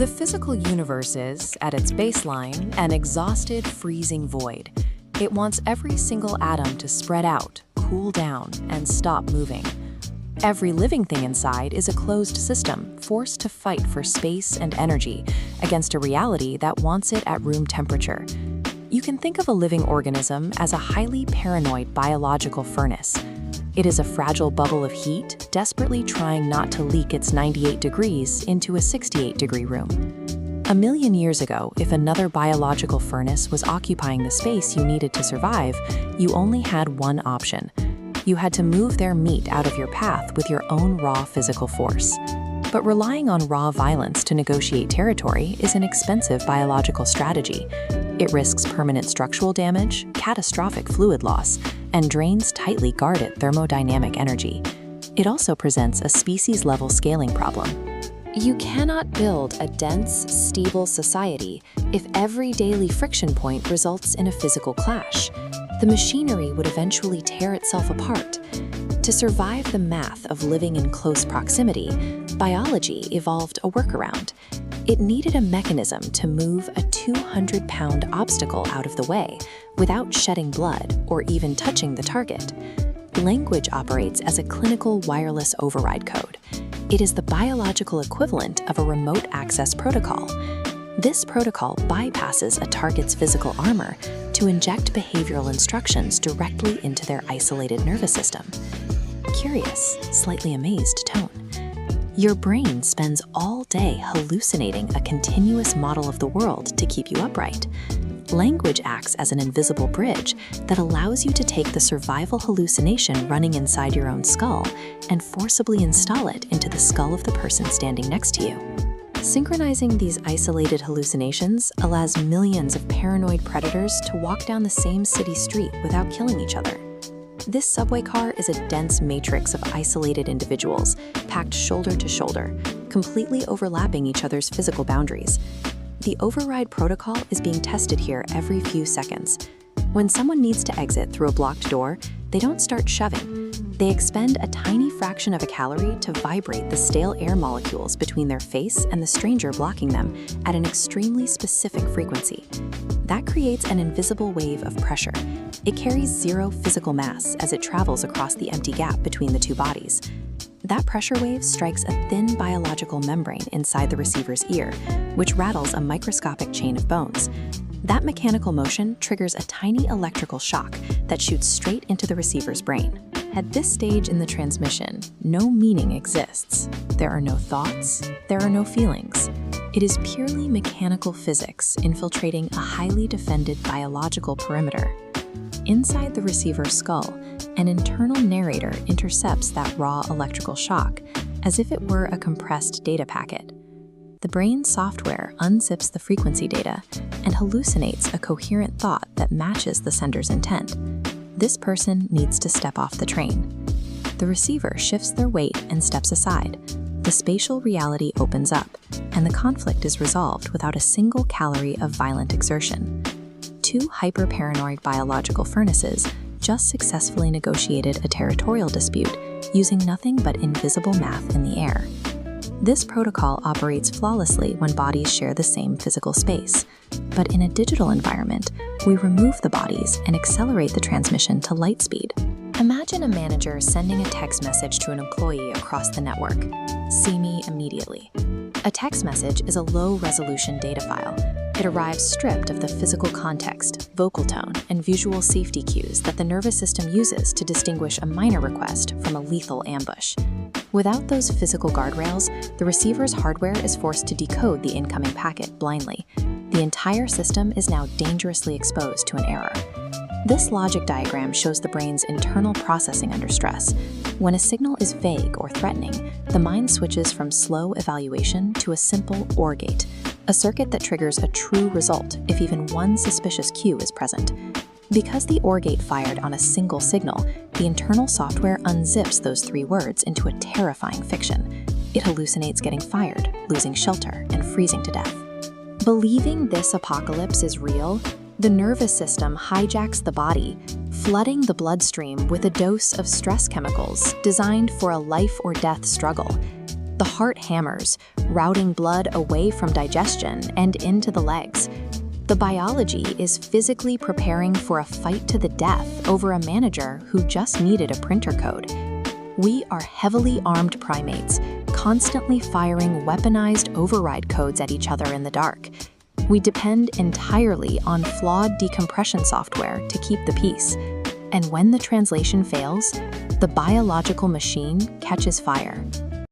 The physical universe is, at its baseline, an exhausted, freezing void. It wants every single atom to spread out, cool down, and stop moving. Every living thing inside is a closed system, forced to fight for space and energy against a reality that wants it at room temperature. You can think of a living organism as a highly paranoid biological furnace. It is a fragile bubble of heat, desperately trying not to leak its 98 degrees into a 68-degree room. A million years ago, if another biological furnace was occupying the space you needed to survive, you only had one option. You had to move their meat out of your path with your own raw physical force. But relying on raw violence to negotiate territory is an expensive biological strategy. It risks permanent structural damage, catastrophic fluid loss, and drains tightly guarded thermodynamic energy. It also presents a species-level scaling problem. You cannot build a dense, stable society if every daily friction point results in a physical clash. The machinery would eventually tear itself apart. To survive the math of living in close proximity, biology evolved a workaround. It needed a mechanism to move a 200-pound obstacle out of the way without shedding blood or even touching the target. Language operates as a clinical wireless override code. It is the biological equivalent of a remote access protocol. This protocol bypasses a target's physical armor to inject behavioral instructions directly into their isolated nervous system. Curious, slightly amazed tone. Your brain spends all day hallucinating a continuous model of the world to keep you upright. Language acts as an invisible bridge that allows you to take the survival hallucination running inside your own skull and forcibly install it into the skull of the person standing next to you. Synchronizing these isolated hallucinations allows millions of paranoid predators to walk down the same city street without killing each other. This subway car is a dense matrix of isolated individuals, packed shoulder to shoulder, completely overlapping each other's physical boundaries. The override protocol is being tested here every few seconds. When someone needs to exit through a blocked door, they don't start shoving. They expend a tiny fraction of a calorie to vibrate the stale air molecules between their face and the stranger blocking them at an extremely specific frequency. That creates an invisible wave of pressure. It carries zero physical mass as it travels across the empty gap between the two bodies. That pressure wave strikes a thin biological membrane inside the receiver's ear, which rattles a microscopic chain of bones. That mechanical motion triggers a tiny electrical shock that shoots straight into the receiver's brain. At this stage in the transmission, no meaning exists. There are no thoughts, there are no feelings. It is purely mechanical physics infiltrating a highly defended biological perimeter. Inside the receiver's skull, an internal narrator intercepts that raw electrical shock as if it were a compressed data packet. The brain's software unzips the frequency data and hallucinates a coherent thought that matches the sender's intent. This person needs to step off the train. The receiver shifts their weight and steps aside. The spatial reality opens up, and the conflict is resolved without a single calorie of violent exertion. Two hyper-paranoid biological furnaces just successfully negotiated a territorial dispute using nothing but invisible math in the air. This protocol operates flawlessly when bodies share the same physical space. But in a digital environment, we remove the bodies and accelerate the transmission to light speed. Imagine a manager sending a text message to an employee across the network. "See me immediately." A text message is a low-resolution data file. It arrives stripped of the physical context, vocal tone, and visual safety cues that the nervous system uses to distinguish a minor request from a lethal ambush. Without those physical guardrails, the receiver's hardware is forced to decode the incoming packet blindly. The entire system is now dangerously exposed to an error. This logic diagram shows the brain's internal processing under stress. When a signal is vague or threatening, the mind switches from slow evaluation to a simple OR gate, a circuit that triggers a true result if even one suspicious cue is present. Because the OR gate fired on a single signal, the internal software unzips those three words into a terrifying fiction. It hallucinates getting fired, losing shelter, and freezing to death. Believing this apocalypse is real, the nervous system hijacks the body, flooding the bloodstream with a dose of stress chemicals designed for a life-or-death struggle. The heart hammers, routing blood away from digestion and into the legs. The biology is physically preparing for a fight to the death over a manager who just needed a printer code. We are heavily armed primates, constantly firing weaponized override codes at each other in the dark. We depend entirely on flawed decompression software to keep the peace. And when the translation fails, the biological machine catches fire.